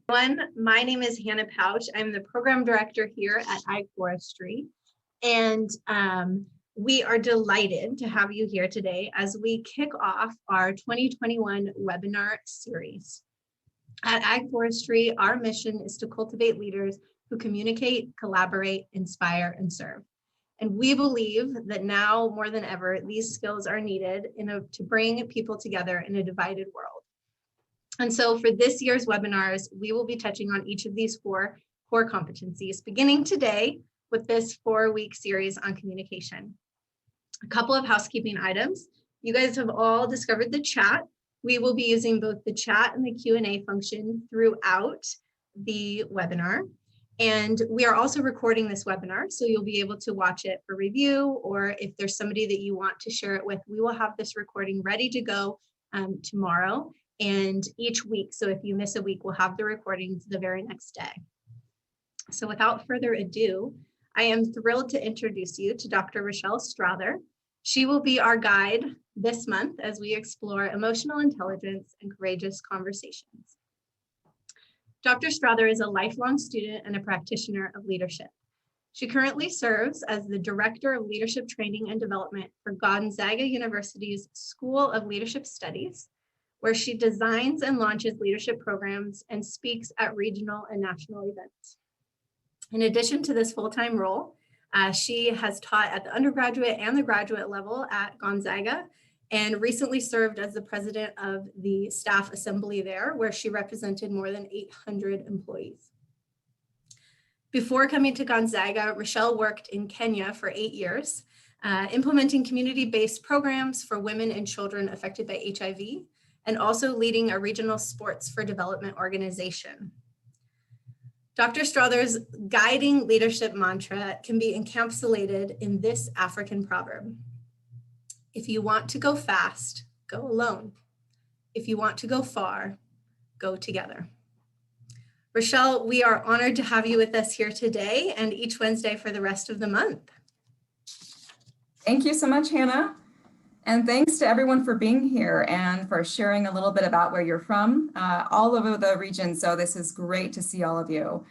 My name is Hannah Pouch. I'm the program director here at Ag Forestry, and we are delighted to have you here today as we kick off our 2021 webinar series. At Ag Forestry, our mission is to cultivate leaders who communicate, collaborate, inspire, and serve. And we believe that now more than ever, these skills are needed to bring people together in a divided world. And so for this year's webinars, we will be touching on each of these 4 core competencies, beginning today with this 4-week series on communication. A couple of housekeeping items. You guys have all discovered the chat. We will be using both the chat and the Q&A function throughout the webinar. And we are also recording this webinar, so you'll be able to watch it for review, or if there's somebody that you want to share it with, we will have this recording ready to go tomorrow and each week. So if you miss a week, we'll have the recordings the very next day. So without further ado, I am thrilled to introduce you to Dr. Rachelle Strather. She will be our guide this month as we explore emotional intelligence and courageous conversations. Dr. Strather is a lifelong student and a practitioner of leadership. She currently serves as the Director of Leadership Training and Development for Gonzaga University's School of Leadership Studies, where she designs and launches leadership programs and speaks at regional and national events. In addition to this full-time role, she has taught at the undergraduate and the graduate level at Gonzaga, and recently served as the president of the staff assembly there, where she represented more than 800 employees. Before coming to Gonzaga, Rachelle worked in Kenya for 8 years, implementing community-based programs for women and children affected by HIV, and also leading a regional sports for development organization. Dr. Strather's guiding leadership mantra can be encapsulated in this African proverb: if you want to go fast, go alone. If you want to go far, go together. Rachelle, we are honored to have you with us here today and each Wednesday for the rest of the month. Thank you so much, Hannah. And thanks to everyone for being here and for sharing a little bit about where you're from, all over the region. So this is great to see all of you.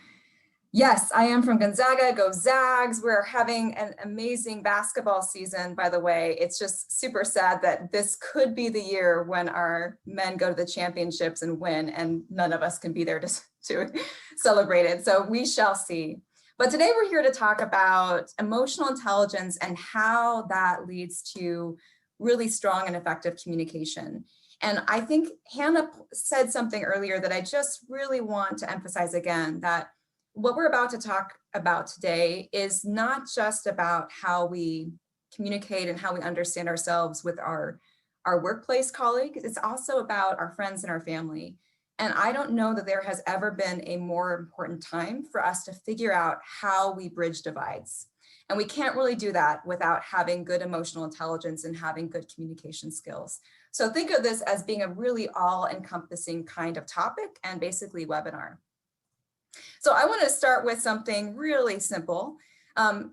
Yes, I am from Gonzaga, go Zags. We're having an amazing basketball season, by the way. It's just super sad that this could be the year when our men go to the championships and win, and none of us can be there to celebrate it. So we shall see. But today we're here to talk about emotional intelligence and how that leads to really strong and effective communication. And I think Hannah said something earlier that I just really want to emphasize again, that what we're about to talk about today is not just about how we communicate and how we understand ourselves with our workplace colleagues. It's also about our friends and our family. And I don't know that there has ever been a more important time for us to figure out how we bridge divides. And we can't really do that without having good emotional intelligence and having good communication skills. So think of this as being a really all-encompassing kind of topic and basically webinar. So I want to start with something really simple.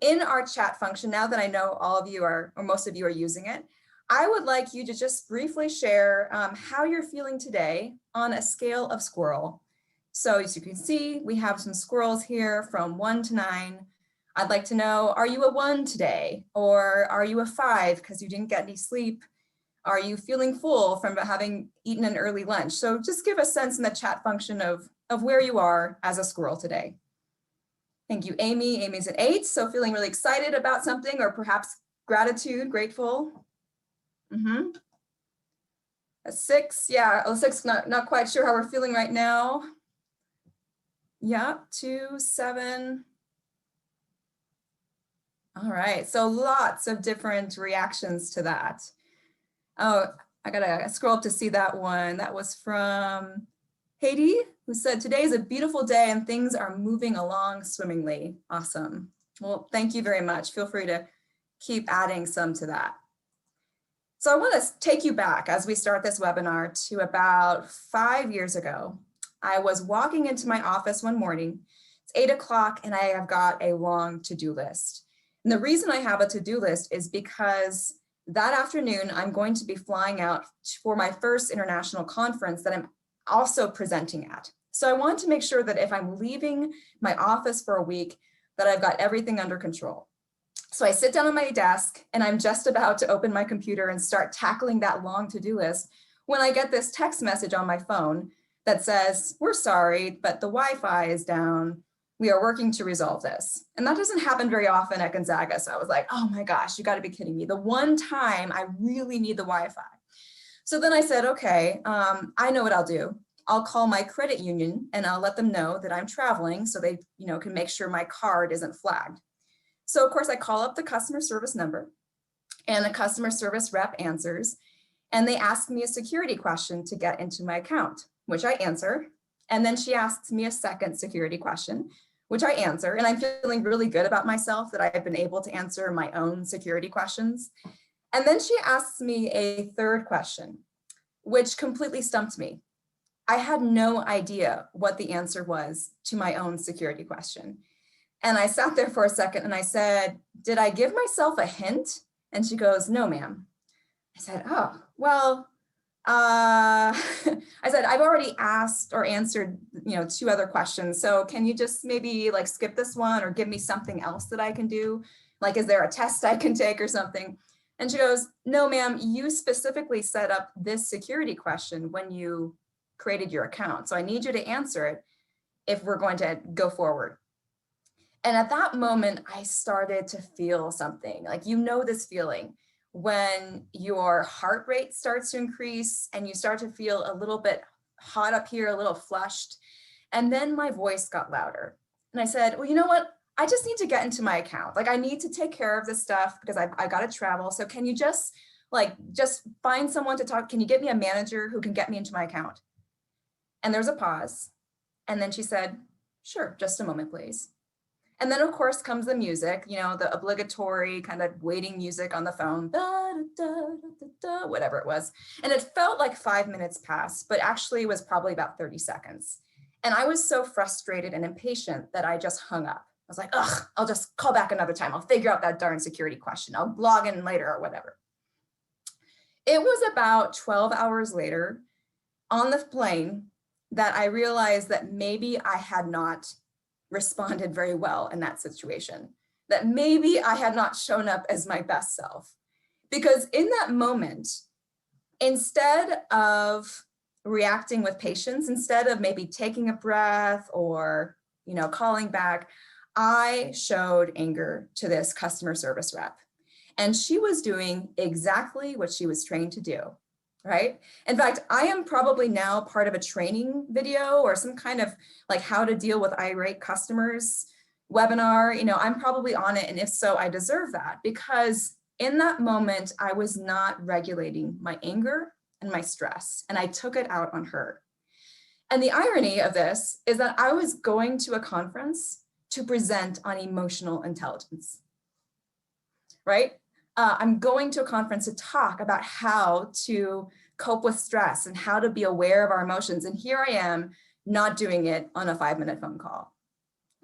In our chat function, now that I know all of you are, or most of you are using it, I would like you to just briefly share how you're feeling today on a scale of squirrel. So as you can see, we have some squirrels here from 1 to 9. I'd like to know, are you a 1 today? Or are you a 5 because you didn't get any sleep? Are you feeling full from having eaten an early lunch? So just give a sense in the chat function of where you are as a squirrel today. Thank you, Amy. Amy's an 8, so feeling really excited about something, or perhaps gratitude, grateful. A 6, yeah, a 6, not quite sure how we're feeling right now. Yeah, 2, 7. All right, so lots of different reactions to that. Oh, I gotta scroll up to see that one. That was from Haiti, who said, today is a beautiful day and things are moving along swimmingly. Awesome. Well, thank you very much. Feel free to keep adding some to that. So I want to take you back as we start this webinar to about 5 years ago. I was walking into my office one morning. It's 8 o'clock and I have got a long to-do list. And the reason I have a to-do list is because that afternoon, I'm going to be flying out for my first international conference that I'm also presenting at. So I want to make sure that if I'm leaving my office for a week, that I've got everything under control. So I sit down at my desk and I'm just about to open my computer and start tackling that long to-do list when I get this text message on my phone that says, "We're sorry, but the Wi-Fi is down. We are working to resolve this." And that doesn't happen very often at Gonzaga. So I was like, oh my gosh, you got to be kidding me. The one time I really need the Wi-Fi. So then I said, okay, I know what I'll do. I'll call my credit union and I'll let them know that I'm traveling so they, can make sure my card isn't flagged. So of course I call up the customer service number and the customer service rep answers and they ask me a security question to get into my account, which I answer. And then she asks me a second security question, which I answer. And I'm feeling really good about myself that I've been able to answer my own security questions. And then she asks me a third question, which completely stumped me. I had no idea what the answer was to my own security question. And I sat there for a second and I said, "Did I give myself a hint?" And she goes, "No, ma'am." I said, "Oh, well," I said, "I've already asked or answered, 2 other questions. So can you just maybe like skip this one or give me something else that I can do? Like, is there a test I can take or something?" And she goes, "No, ma'am, you specifically set up this security question when you created your account. So I need you to answer it if we're going to go forward." And at that moment, I started to feel something like, this feeling when your heart rate starts to increase and you start to feel a little bit hot up here, a little flushed. And then my voice got louder. And I said, "Well, you know what? I just need to get into my account. Like I need to take care of this stuff because I got to travel. So can you just find someone to talk? Can you get me a manager who can get me into my account?" And there's a pause. And then she said, "Sure, just a moment, please." And then of course comes the music, the obligatory kind of waiting music on the phone, da, da, da, da, da, whatever it was. And it felt like 5 minutes passed, but actually was probably about 30 seconds. And I was so frustrated and impatient that I just hung up. I was like, ugh, I'll just call back another time. I'll figure out that darn security question. I'll log in later or whatever. It was about 12 hours later on the plane that I realized that maybe I had not responded very well in that situation, that maybe I had not shown up as my best self. Because in that moment, instead of reacting with patience, instead of maybe taking a breath or, calling back, I showed anger to this customer service rep. And she was doing exactly what she was trained to do, right? In fact, I am probably now part of a training video or some kind of like how to deal with irate customers webinar. I'm probably on it. And if so, I deserve that because in that moment, I was not regulating my anger and my stress, and I took it out on her. And the irony of this is that I was going to a conference to present on emotional intelligence, right? I'm going to a conference to talk about how to cope with stress and how to be aware of our emotions. And here I am not doing it on a 5-minute phone call.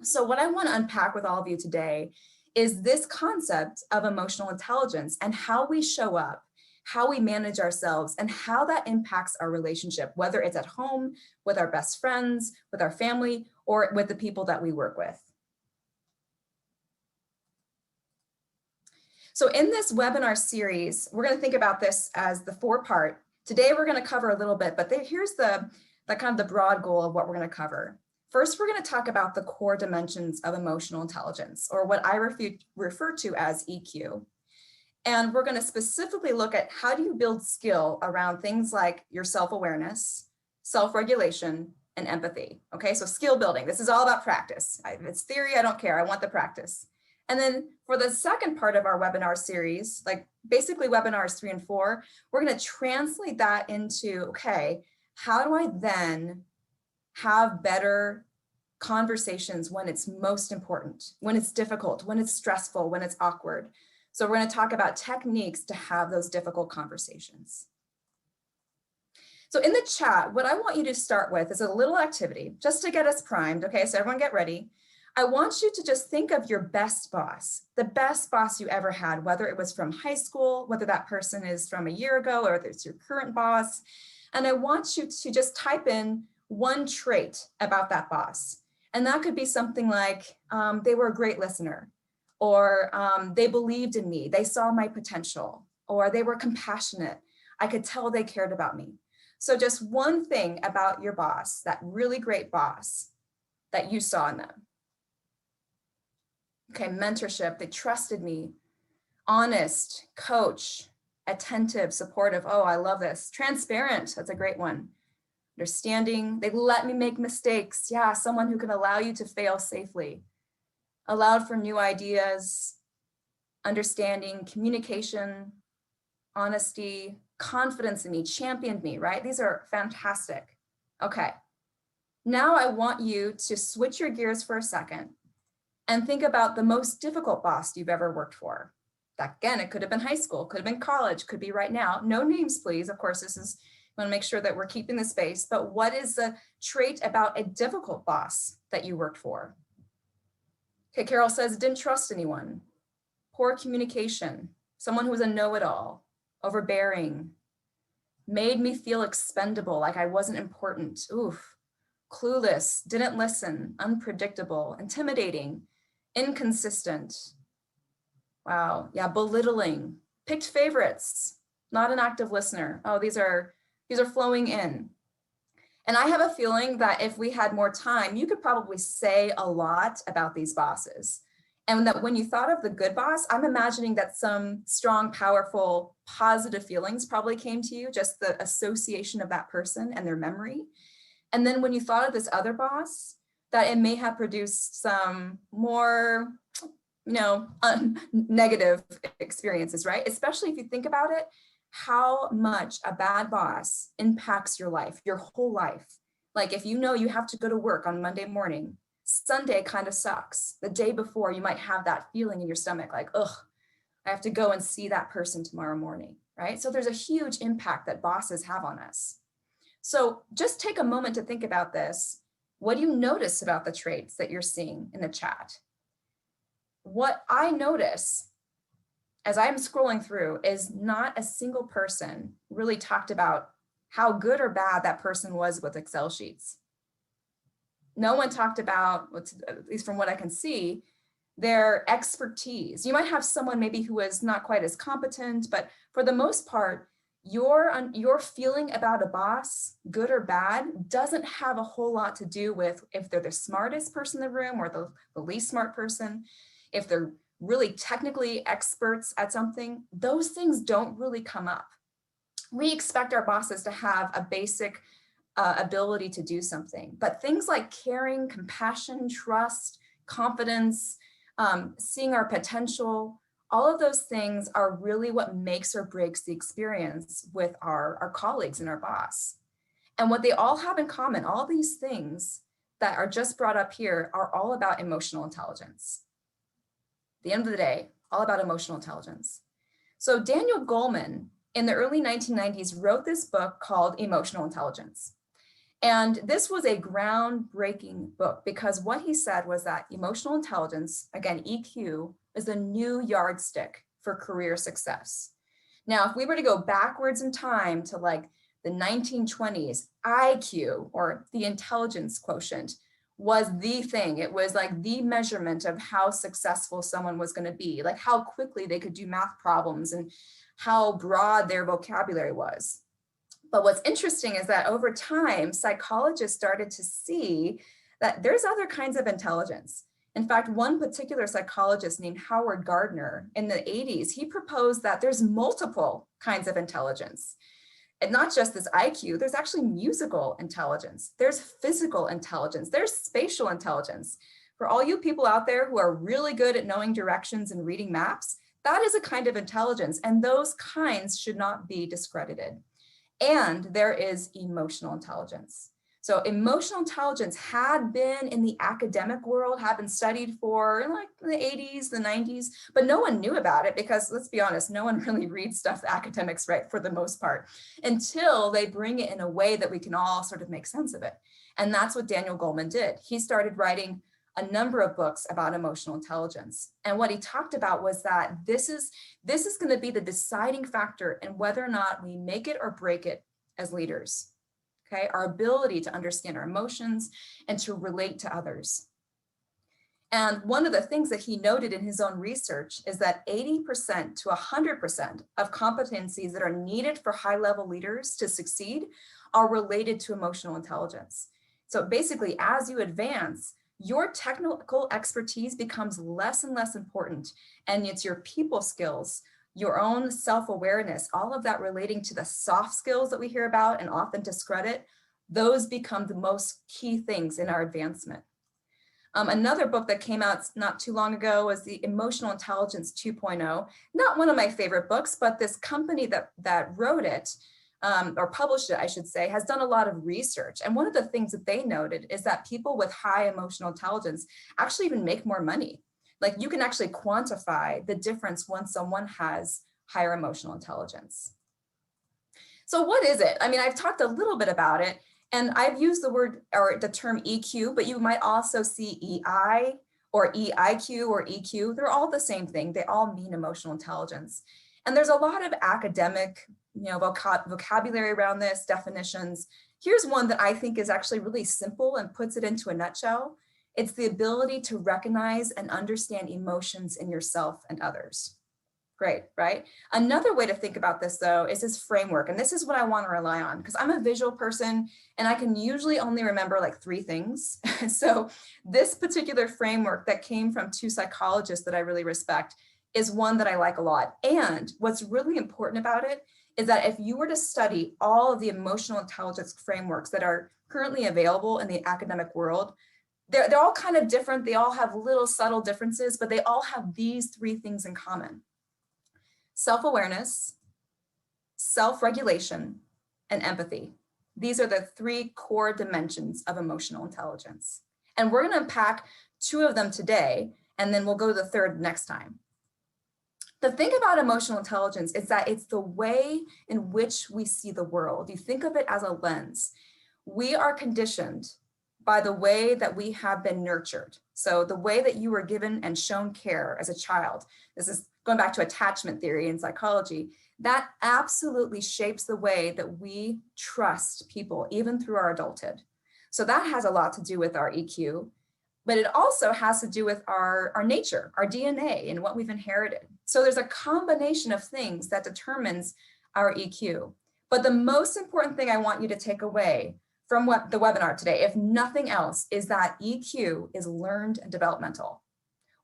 So what I want to unpack with all of you today is this concept of emotional intelligence and how we show up, how we manage ourselves, and how that impacts our relationship, whether it's at home, with our best friends, with our family, or with the people that we work with. So in this webinar series, we're going to think about this as the 4-part. Today, we're going to cover a little bit, but here's the kind of the broad goal of what we're going to cover. First, we're going to talk about the core dimensions of emotional intelligence, or what I refer to as EQ. And we're going to specifically look at how do you build skill around things like your self-awareness, self-regulation, and empathy. Okay, so skill building. This is all about practice. If it's theory, I don't care. I want the practice. And then for the second part of our webinar series, like basically webinars 3 and 4, we're going to translate that into, okay, how do I then have better conversations when it's most important, when it's difficult, when it's stressful, when it's awkward? So we're going to talk about techniques to have those difficult conversations. So in the chat, what I want you to start with is a little activity just to get us primed. Okay, so everyone get ready. I want you to just think of your best boss, the best boss you ever had, whether it was from high school, whether that person is from a year ago, or whether it's your current boss. And I want you to just type in one trait about that boss. And that could be something like they were a great listener, or they believed in me, they saw my potential, or they were compassionate. I could tell they cared about me. So just one thing about your boss, that really great boss that you saw in them. Okay, mentorship, they trusted me. Honest, coach, attentive, supportive. Oh, I love this. Transparent, that's a great one. Understanding, they let me make mistakes. Yeah, someone who can allow you to fail safely. Allowed for new ideas, understanding, communication, honesty, confidence in me, championed me, right? These are fantastic. Okay, now I want you to switch your gears for a second and think about the most difficult boss you've ever worked for. That, again, it could have been high school, could have been college, could be right now. No names, please. Of course, this is, I want to make sure that we're keeping the space, but what is the trait about a difficult boss that you worked for? Okay, Carol says, didn't trust anyone. Poor communication, someone who was a know-it-all, overbearing, made me feel expendable, like I wasn't important. Oof. Clueless, didn't listen, unpredictable, intimidating, inconsistent. Wow, yeah, belittling, picked favorites, not an active listener. Oh, these are flowing in. And I have a feeling that if we had more time, you could probably say a lot about these bosses. And that when you thought of the good boss, I'm imagining that some strong, powerful, positive feelings probably came to you, just the association of that person and their memory. And then when you thought of this other boss, that it may have produced some more, negative experiences, right? Especially if you think about it, how much a bad boss impacts your life, your whole life. Like if you know you have to go to work on Monday morning, Sunday kind of sucks. The day before, you might have that feeling in your stomach, like, ugh, I have to go and see that person tomorrow morning, right? So there's a huge impact that bosses have on us. So just take a moment to think about this. What do you notice about the traits that you're seeing in the chat? What I notice as I'm scrolling through is not a single person really talked about how good or bad that person was with Excel sheets. No one talked about, at least from what I can see, their expertise. You might have someone maybe who is not quite as competent, but for the most part, your feeling about a boss, good or bad, doesn't have a whole lot to do with if they're the smartest person in the room or the least smart person, if they're really technically experts at something. Those things don't really come up. We expect our bosses to have a basic ability to do something, but things like caring, compassion, trust, confidence, seeing our potential, all of those things are really what makes or breaks the experience with our colleagues and our boss. And what they all have in common, all these things that are just brought up here, are all about emotional intelligence. At the end of the day, all about emotional intelligence. So Daniel Goleman in the early 1990s wrote this book called Emotional Intelligence. And this was a groundbreaking book because what he said was that emotional intelligence, again, EQ, is the new yardstick for career success. Now, if we were to go backwards in time to like the 1920s, IQ, or the intelligence quotient, was the thing. It was like the measurement of how successful someone was going to be, like how quickly they could do math problems and how broad their vocabulary was. But what's interesting is that over time, psychologists started to see that there's other kinds of intelligence. In fact, one particular psychologist named Howard Gardner in the 80s, he proposed that there's multiple kinds of intelligence. And not just this IQ, there's actually musical intelligence, there's physical intelligence, there's spatial intelligence. For all you people out there who are really good at knowing directions and reading maps, that is a kind of intelligence, and those kinds should not be discredited. And there is emotional intelligence. So emotional intelligence had been in the academic world, had been studied for like the 80s, the 90s, but no one knew about it because, let's be honest, no one really reads stuff the academics write for the most part until they bring it in a way that we can all sort of make sense of it. And that's what Daniel Goleman did. He started writing a number of books about emotional intelligence. And what he talked about was that this is going to be the deciding factor in whether or not we make it or break it as leaders. okay? Our ability to understand our emotions and to relate to others. And one of the things that he noted in his own research is that 80% to 100% of competencies that are needed for high-level leaders to succeed are related to emotional intelligence. So basically, as you advance, your technical expertise becomes less and less important, and it's your people skills, your own self-awareness, all of that relating to the soft skills that we hear about and often discredit, those become the most key things in our advancement. Another book that came out not too long ago was the Emotional Intelligence 2.0. Not one of my favorite books, but this company that wrote it, or published it, I should say, has done a lot of research. And one of the things that they noted is that people with high emotional intelligence actually even make more money. Like you can actually quantify the difference when someone has higher emotional intelligence. So what is it? I mean, I've talked a little bit about it, and I've used the word or the term EQ, but you might also see EI or EIQ or EQ. They're all the same thing. They all mean emotional intelligence. And there's a lot of academic, vocabulary around this, definitions. Here's one that I think is actually really simple and puts it into a nutshell. It's the ability to recognize and understand emotions in yourself and others. Great, right? Another way to think about this though is this framework. And this is what I want to rely on because I'm a visual person and I can usually only remember like 3 things. So this particular framework that came from 2 psychologists that I really respect is one that I like a lot. And what's really important about it is that if you were to study all of the emotional intelligence frameworks that are currently available in the academic world, they're all kind of different. They all have little subtle differences, but they all have these 3 things in common: self-awareness, self-regulation, and empathy. These are the 3 core dimensions of emotional intelligence. And we're going to unpack 2 of them today, and then we'll go to the 3rd next time. The thing about emotional intelligence is that it's the way in which we see the world. You think of it as a lens. We are conditioned by the way that we have been nurtured. So the way that you were given and shown care as a child, this is going back to attachment theory in psychology, that absolutely shapes the way that we trust people, even through our adulthood. So that has a lot to do with our EQ, but it also has to do with our nature, our DNA, and what we've inherited. So there's a combination of things that determines our EQ. But the most important thing I want you to take away from the webinar today, if nothing else, is that EQ is learned and developmental,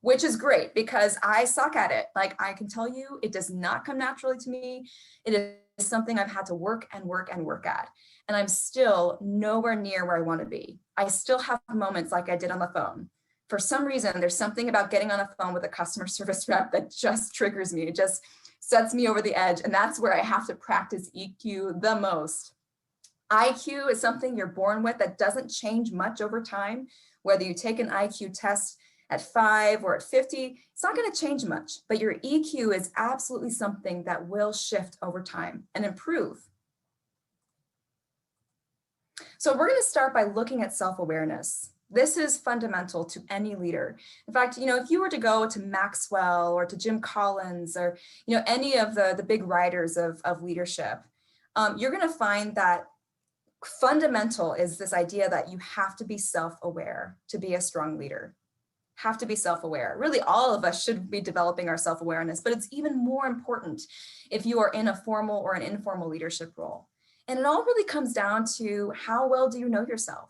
which is great because I suck at it. Like I can tell you, it does not come naturally to me. It is something I've had to work and work and work at. And I'm still nowhere near where I want to be. I still have moments like I did on the phone. For some reason, there's something about getting on a phone with a customer service rep that just triggers me. It just sets me over the edge. And that's where I have to practice EQ the most. IQ is something you're born with that doesn't change much over time. Whether you take an IQ test at 5 or at 50, it's not going to change much. But your EQ is absolutely something that will shift over time and improve. So we're going to start by looking at self-awareness. This is fundamental to any leader. In fact, if you were to go to Maxwell or to Jim Collins or, any of the big writers of leadership, you're going to find that fundamental is this idea that you have to be self-aware to be a strong leader. Have to be self-aware. Really, all of us should be developing our self-awareness, but it's even more important if you are in a formal or an informal leadership role. And it all really comes down to how well do you know yourself?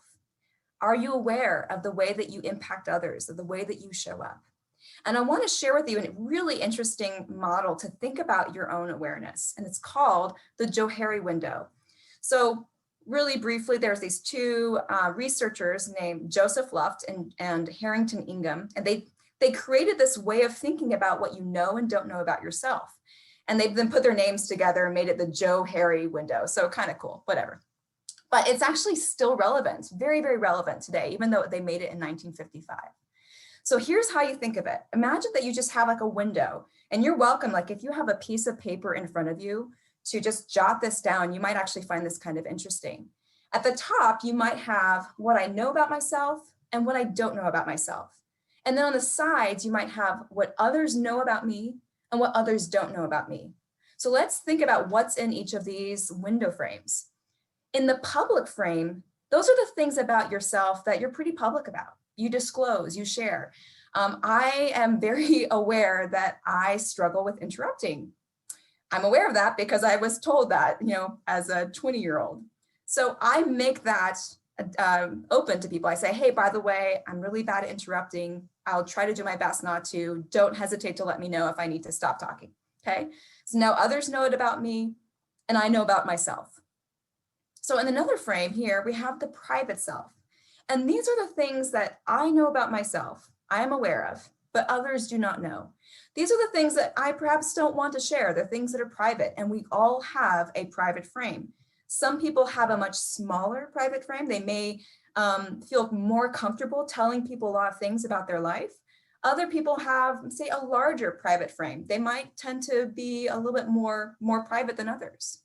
Are you aware of the way that you impact others, of the way that you show up? And I want to share with you a really interesting model to think about your own awareness, and it's called the Johari Window. So really briefly, there's these 2 researchers named Joseph Luft and Harrington Ingham, and they created this way of thinking about what you know and don't know about yourself. And they've then put their names together and made it the Johari Window. So kind of cool, whatever. But it's actually still relevant, very, very relevant today, even though they made it in 1955. So here's how you think of it. Imagine that you just have like a window, and you're welcome, like if you have a piece of paper in front of you, to just jot this down. You might actually find this kind of interesting. At the top, you might have what I know about myself and what I don't know about myself. And then on the sides, you might have what others know about me and what others don't know about me. So let's think about what's in each of these window frames. In the public frame, those are the things about yourself that you're pretty public about. You disclose, you share. I am very aware that I struggle with interrupting. I'm aware of that because I was told that, as a 20-year-old. So I make that open to people. I say, hey, by the way, I'm really bad at interrupting. I'll try to do my best not to. Don't hesitate to let me know if I need to stop talking. Okay. So now others know it about me and I know about myself. So in another frame here, we have the private self. And these are the things that I know about myself, I am aware of, but others do not know. These are the things that I perhaps don't want to share, the things that are private, and we all have a private frame. Some people have a much smaller private frame. They may feel more comfortable telling people a lot of things about their life. Other people have, say, a larger private frame. They might tend to be a little bit more private than others.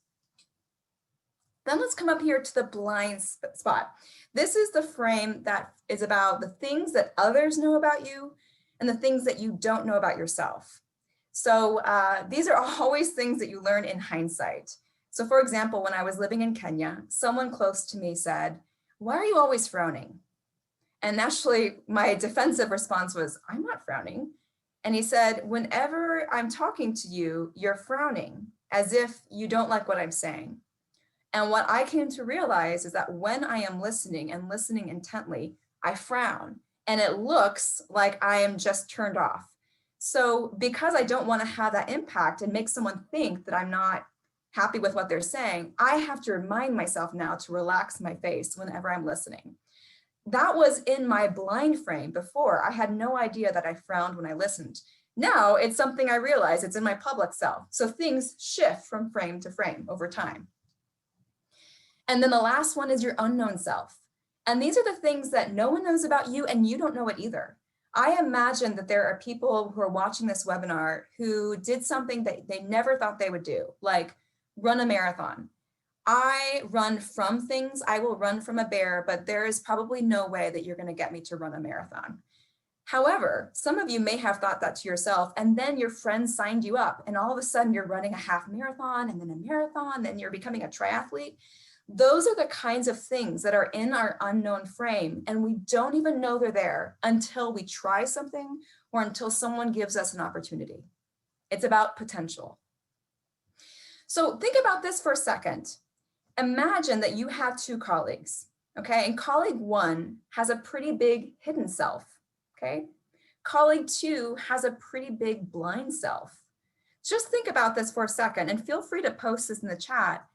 Then let's come up here to the blind spot. This is the frame that is about the things that others know about you and the things that you don't know about yourself. So these are always things that you learn in hindsight. So for example, when I was living in Kenya, someone close to me said, "Why are you always frowning?" And naturally, my defensive response was, "I'm not frowning." And he said, "Whenever I'm talking to you, you're frowning as if you don't like what I'm saying." And what I came to realize is that when I am listening and listening intently, I frown and it looks like I am just turned off. So because I don't want to have that impact and make someone think that I'm not happy with what they're saying, I have to remind myself now to relax my face whenever I'm listening. That was in my blind frame before. I had no idea that I frowned when I listened. Now it's something I realize, it's in my public self. So things shift from frame to frame over time. And then the last one is your unknown self. And these are the things that no one knows about you and you don't know it either. I imagine that there are people who are watching this webinar who did something that they never thought they would do, like run a marathon. I run from things. I will run from a bear, but there is probably no way that you're going to get me to run a marathon. However, some of you may have thought that to yourself, and then your friends signed you up, and all of a sudden you're running a half marathon and then a marathon, then you're becoming a triathlete. Those are the kinds of things that are in our unknown frame, and we don't even know they're there until we try something or until someone gives us an opportunity. It's about potential. So think about this for a second. Imagine that you have two colleagues, okay? And colleague one has a pretty big hidden self, okay? Colleague two has a pretty big blind self. Just think about this for a second and feel free to post this in the chat.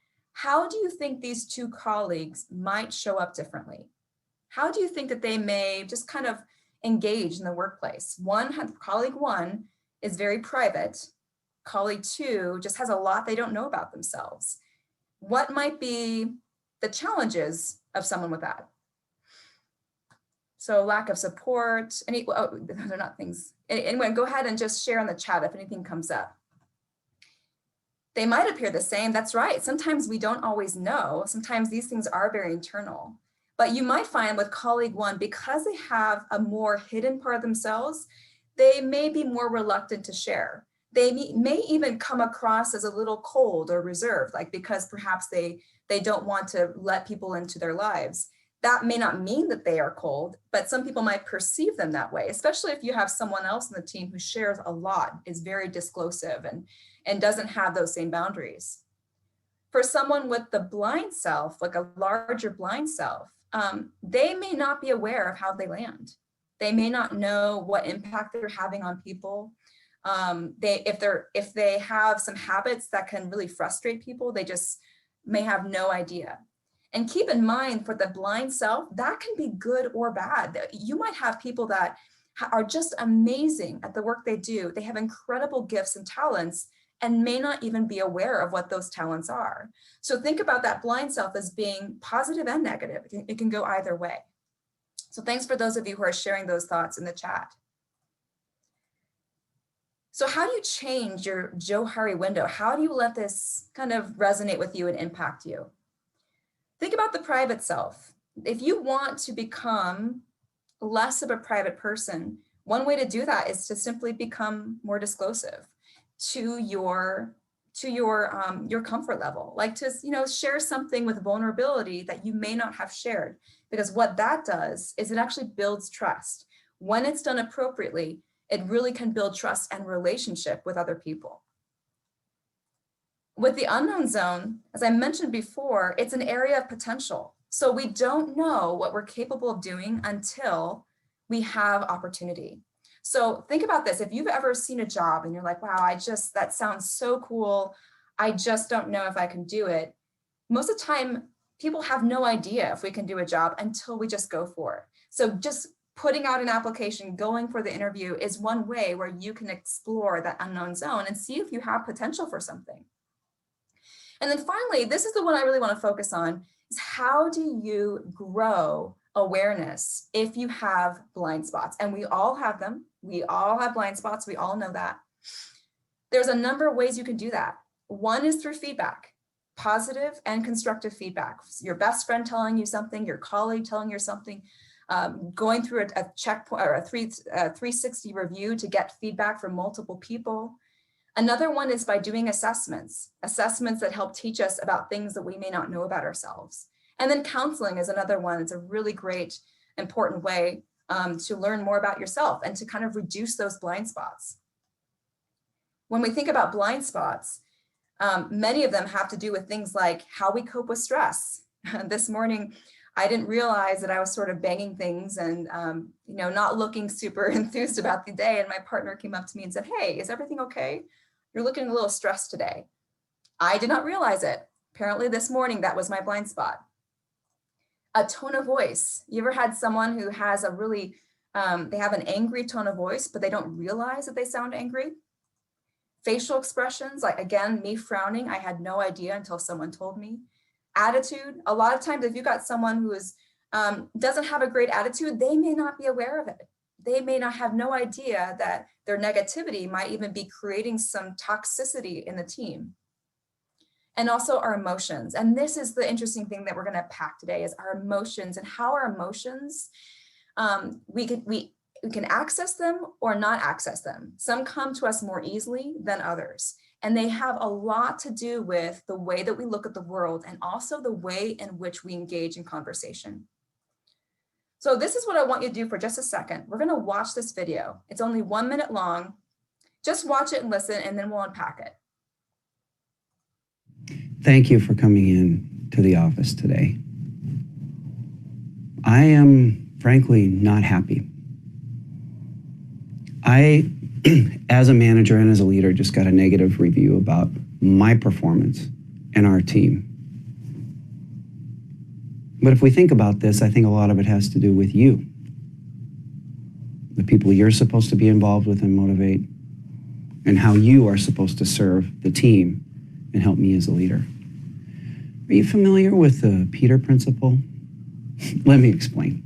How do you think these two colleagues might show up differently? How do you think that they may just kind of engage in the workplace? Colleague one is very private. Colleague two just has a lot they don't know about themselves. What might be the challenges of someone with that? So lack of support, those are not things. Anyway, go ahead and just share in the chat if anything comes up. They might appear the same, that's right. Sometimes we don't always know. Sometimes these things are very internal. But you might find with colleague one, because they have a more hidden part of themselves, they may be more reluctant to share. They may even come across as a little cold or reserved, like because perhaps they don't want to let people into their lives. That may not mean that they are cold, but some people might perceive them that way, especially if you have someone else in the team who shares a lot, is very disclosive and doesn't have those same boundaries. For someone with the blind self, like a larger blind self, they may not be aware of how they land. They may not know what impact they're having on people. If they have some habits that can really frustrate people, they just may have no idea. And keep in mind, for the blind self, that can be good or bad. You might have people that are just amazing at the work they do. They have incredible gifts and talents and may not even be aware of what those talents are. So think about that blind self as being positive and negative. It can go either way. So thanks for those of you who are sharing those thoughts in the chat. So how do you change your Johari window? How do you let this kind of resonate with you and impact you? Think about the private self. If you want to become less of a private person, one way to do that is to simply become more disclosive to your to your comfort level, like to, share something with vulnerability that you may not have shared, because what that does is it actually builds trust. When it's done appropriately, it really can build trust and relationship with other people. With the unknown zone, as I mentioned before, it's an area of potential. So we don't know what we're capable of doing until we have opportunity. So think about this. If you've ever seen a job and you're like, wow, that sounds so cool. I just don't know if I can do it. Most of the time, people have no idea if we can do a job until we just go for it. So just putting out an application, going for the interview is one way where you can explore that unknown zone and see if you have potential for something. And then finally, this is the one I really want to focus on, is how do you grow awareness if you have blind spots? And we all have them. We all have blind spots. We all know that. There's a number of ways you can do that. One is through feedback, positive and constructive feedback. Your best friend telling you something, your colleague telling you something, going through a checkpoint or a 360 review to get feedback from multiple people. Another one is by doing assessments that help teach us about things that we may not know about ourselves. And then counseling is another one. It's a really great, important way to learn more about yourself and to kind of reduce those blind spots. When we think about blind spots, many of them have to do with things like how we cope with stress. This morning, I didn't realize that I was sort of banging things and not looking super enthused about the day. And my partner came up to me and said, "Hey, is everything okay? You're looking a little stressed today." I did not realize it. Apparently this morning, that was my blind spot. A tone of voice. You ever had someone who has a really, they have an angry tone of voice, but they don't realize that they sound angry? Facial expressions, like again, me frowning, I had no idea until someone told me. Attitude, a lot of times if you've got someone who is doesn't have a great attitude, they may not be aware of it. They may not have no idea that their negativity might even be creating some toxicity in the team. And also our emotions. And this is the interesting thing that we're going to pack today, is our emotions and how our emotions, we can access them or not access them. Some come to us more easily than others. And they have a lot to do with the way that we look at the world and also the way in which we engage in conversation. So this is what I want you to do for just a second. We're going to watch this video. It's only 1 minute long. Just watch it and listen, and then we'll unpack it. Thank you for coming in to the office today. I am frankly not happy. I, as a manager and as a leader, just got a negative review about my performance and our team. But if we think about this, I think a lot of it has to do with you, the people you're supposed to be involved with and motivate, and how you are supposed to serve the team and help me as a leader. Are you familiar with the Peter Principle? Let me explain.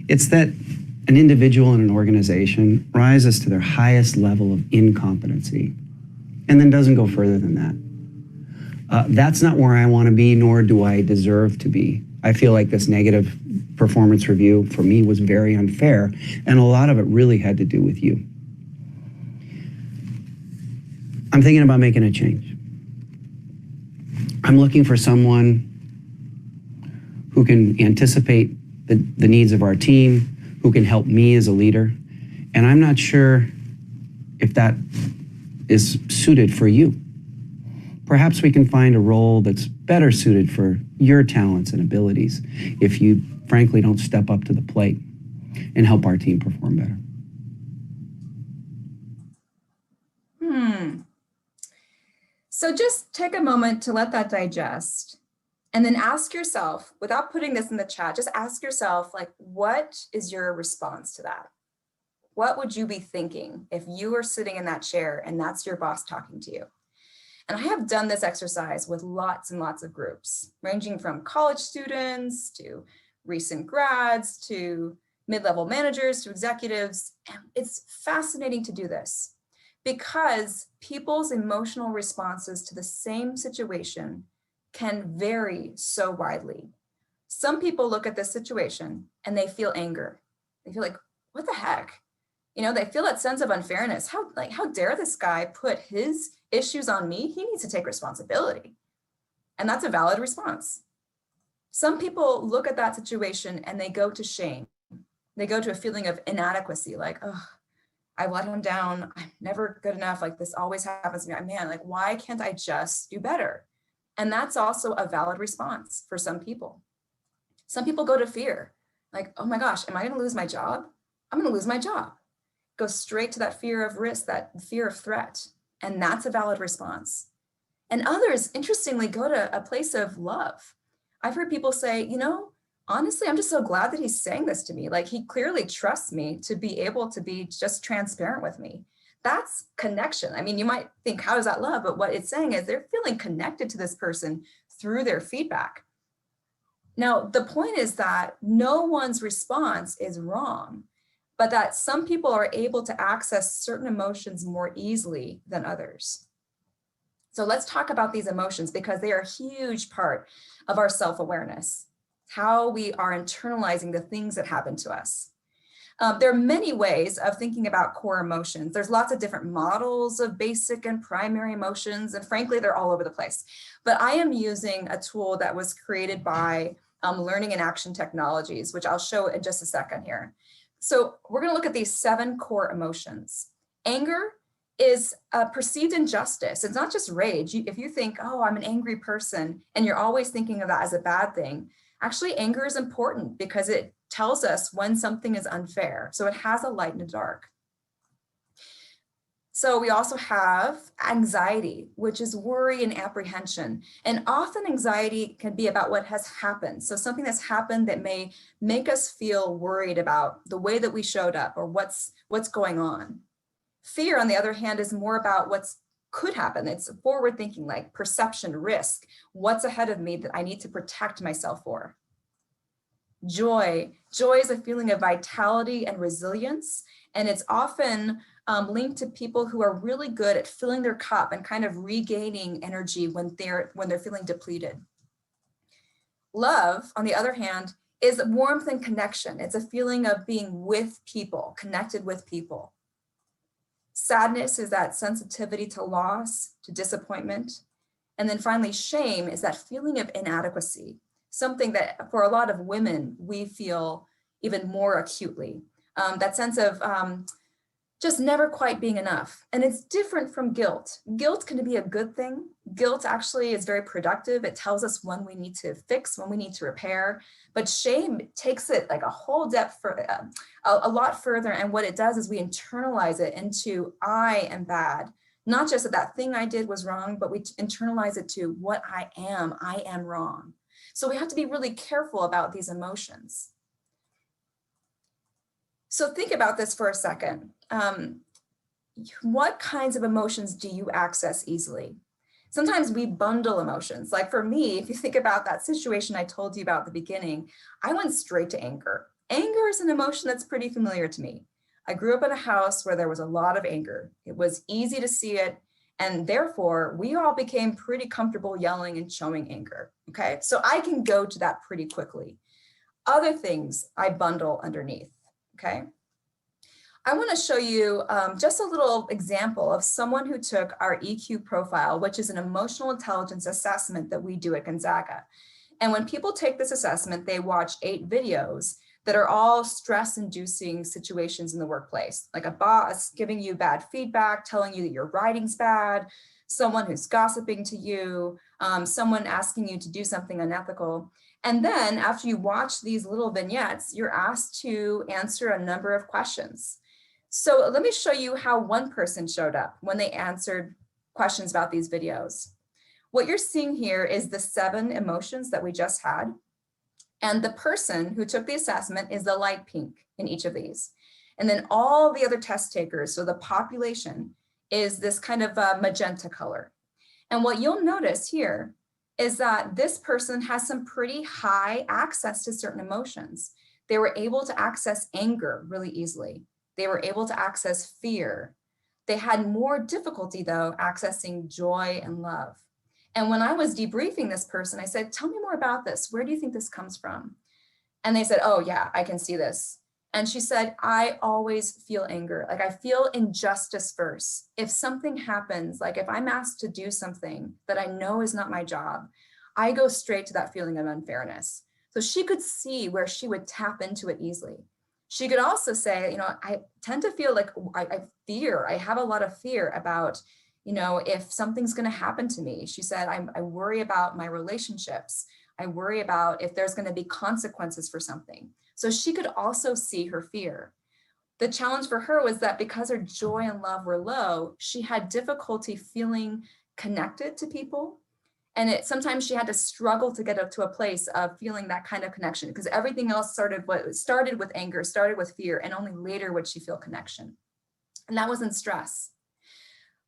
It's that an individual in an organization rises to their highest level of incompetency and then doesn't go further than that. That's not where I want to be, nor do I deserve to be. I feel like this negative performance review for me was very unfair, and a lot of it really had to do with you. I'm thinking about making a change. I'm looking for someone who can anticipate the needs of our team, who can help me as a leader. And I'm not sure if that is suited for you. Perhaps we can find a role that's better suited for your talents and abilities if you frankly don't step up to the plate and help our team perform better. So just take a moment to let that digest, and then ask yourself, without putting this in the chat, just ask yourself, like, what is your response to that? What would you be thinking if you were sitting in that chair and that's your boss talking to you? And I have done this exercise with lots and lots of groups, ranging from college students to recent grads to mid-level managers to executives. And it's fascinating to do this because people's emotional responses to the same situation can vary so widely. Some people look at this situation and they feel anger. They feel like, what the heck? You know, they feel that sense of unfairness. How dare this guy put his issues on me? He needs to take responsibility. And that's a valid response. Some people look at that situation and they go to shame. They go to a feeling of inadequacy, like, oh, I let him down. I'm never good enough. Like, this always happens to me. Man, like, why can't I just do better? And that's also a valid response for some people. Some people go to fear, like, oh my gosh, am I going to lose my job? I'm going to lose my job. Go straight to that fear of risk, that fear of threat. And that's a valid response. And others, interestingly, go to a place of love. I've heard people say, you know, honestly, I'm just so glad that he's saying this to me. Like, he clearly trusts me to be able to be just transparent with me. That's connection. I mean, you might think, how is that love? But what it's saying is they're feeling connected to this person through their feedback. Now, the point is that no one's response is wrong, but that some people are able to access certain emotions more easily than others. So let's talk about these emotions because they are a huge part of our self-awareness, how we are internalizing the things that happen to us. There are many ways of thinking about core emotions. There's lots of different models of basic and primary emotions, and frankly, they're all over the place. But I am using a tool that was created by Learning and Action Technologies, which I'll show in just a second here. So we're going to look at these 7 core emotions. Anger is perceived injustice. It's not just rage. If you think, oh, I'm an angry person, and you're always thinking of that as a bad thing, actually anger is important because it tells us when something is unfair. So it has a light and a dark. So we also have anxiety, which is worry and apprehension. And often anxiety can be about what has happened. So something that's happened that may make us feel worried about the way that we showed up or what's going on. Fear, on the other hand, is more about what's could happen. It's forward thinking, like perception, risk, what's ahead of me that I need to protect myself for. Joy is a feeling of vitality and resilience, and it's often linked to people who are really good at filling their cup and kind of regaining energy when they're feeling depleted. Love, on the other hand, is warmth and connection. It's a feeling of being with people, connected with people. Sadness is that sensitivity to loss, to disappointment. And then finally, shame is that feeling of inadequacy, something that for a lot of women, we feel even more acutely. That sense of just never quite being enough. And it's different from guilt. Guilt can be a good thing. Guilt actually is very productive. It tells us when we need to fix, when we need to repair. But shame takes it like a whole depth, a lot further. And what it does is we internalize it into I am bad. Not just that thing I did was wrong, but we internalize it to what I am wrong. So we have to be really careful about these emotions. So think about this for a second. What kinds of emotions do you access easily? Sometimes we bundle emotions. Like for me, if you think about that situation I told you about at the beginning, I went straight to anger. Anger is an emotion that's pretty familiar to me. I grew up in a house where there was a lot of anger. It was easy to see it. And therefore, we all became pretty comfortable yelling and showing anger. Okay, so I can go to that pretty quickly. Other things I bundle underneath. Okay. I want to show you just a little example of someone who took our EQ profile, which is an emotional intelligence assessment that we do at Gonzaga. And when people take this assessment, they watch 8 videos that are all stress-inducing situations in the workplace, like a boss giving you bad feedback, telling you that your writing's bad, someone who's gossiping to you, someone asking you to do something unethical. And then after you watch these little vignettes, you're asked to answer a number of questions. So let me show you how one person showed up when they answered questions about these videos. What you're seeing here is the 7 emotions that we just had. And the person who took the assessment is the light pink in each of these. And then all the other test takers, so the population, is this kind of magenta color. And what you'll notice here is that this person has some pretty high access to certain emotions. They were able to access anger really easily. They were able to access fear. They had more difficulty, though, accessing joy and love. And when I was debriefing this person, I said, tell me more about this. Where do you think this comes from? And they said, oh, yeah, I can see this. And she said, I always feel anger. Like I feel injustice first. If something happens, like if I'm asked to do something that I know is not my job, I go straight to that feeling of unfairness. So she could see where she would tap into it easily. She could also say, I tend to feel like I have a lot of fear about, if something's going to happen to me. She said, I worry about my relationships. I worry about if there's going to be consequences for something. So she could also see her fear. The challenge for her was that because her joy and love were low, she had difficulty feeling connected to people. And sometimes she had to struggle to get up to a place of feeling that kind of connection, because everything else started with anger, started with fear, and only later would she feel connection. And that was in stress.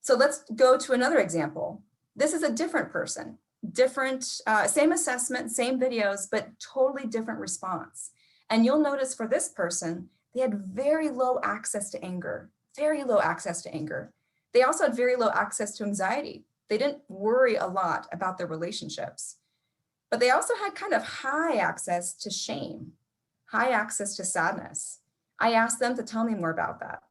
So let's go to another example. This is a different person, same assessment, same videos, but totally different response. And you'll notice for this person, they had very low access to anger, very low access to anger. They also had very low access to anxiety. They didn't worry a lot about their relationships, but they also had kind of high access to shame, high access to sadness. I asked them to tell me more about that.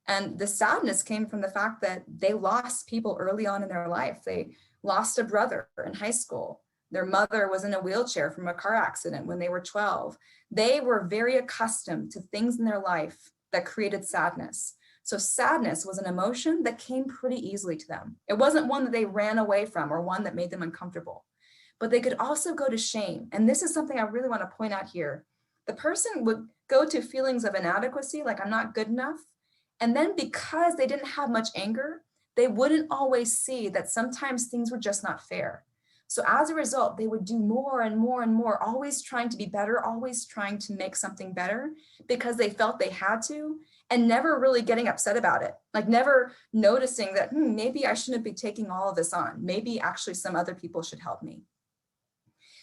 And the sadness came from the fact that they lost people early on in their life. They lost a brother in high school. Their mother was in a wheelchair from a car accident when they were 12. They were very accustomed to things in their life that created sadness. So sadness was an emotion that came pretty easily to them. It wasn't one that they ran away from or one that made them uncomfortable. But they could also go to shame. And this is something I really want to point out here. The person would go to feelings of inadequacy, like I'm not good enough. And then because they didn't have much anger, they wouldn't always see that sometimes things were just not fair. So as a result, they would do more and more and more, always trying to be better, always trying to make something better because they felt they had to, and never really getting upset about it. Like never noticing that maybe I shouldn't be taking all of this on. Maybe actually some other people should help me.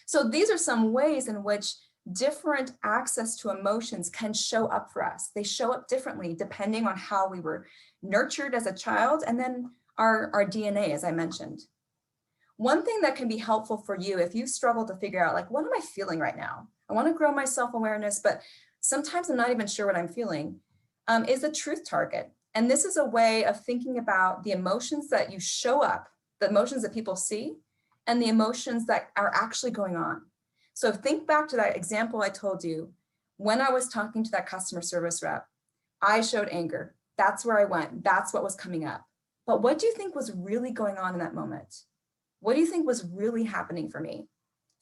So these are some ways in which different access to emotions can show up for us. They show up differently depending on how we were nurtured as a child and then our DNA, as I mentioned. One thing that can be helpful for you if you struggle to figure out, like, what am I feeling right now? I want to grow my self-awareness, but sometimes I'm not even sure what I'm feeling, is a truth target. And this is a way of thinking about the emotions that you show up, the emotions that people see, and the emotions that are actually going on. So think back to that example I told you. When I was talking to that customer service rep, I showed anger. That's where I went. That's what was coming up. But what do you think was really going on in that moment? What do you think was really happening for me?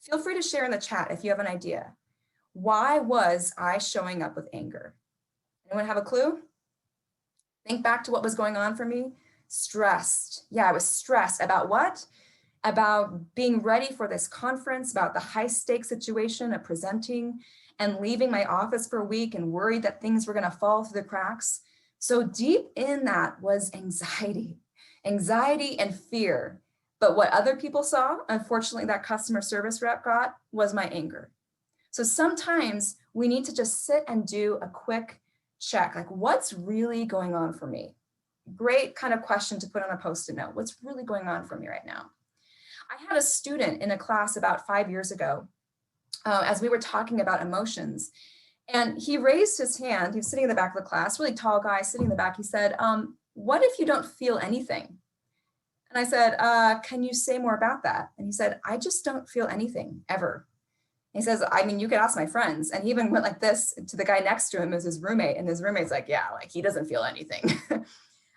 Feel free to share in the chat if you have an idea. Why was I showing up with anger? Anyone have a clue? Think back to what was going on for me. Stressed. Yeah, I was stressed about what? About being ready for this conference, about the high stakes situation of presenting and leaving my office for a week and worried that things were going to fall through the cracks. So deep in that was anxiety and fear. But what other people saw, unfortunately, that customer service rep got was my anger. So sometimes we need to just sit and do a quick check, like what's really going on for me? Great kind of question to put on a Post-it note. What's really going on for me right now? I had a student in a class about 5 years ago as we were talking about emotions, and he raised his hand. He was sitting in the back of the class, really tall guy sitting in the back. He said, what if you don't feel anything? And I said, can you say more about that? And he said, I just don't feel anything ever. And he says, I mean, you could ask my friends. And he even went like this to the guy next to him as his roommate. And his roommate's like, yeah, like he doesn't feel anything. And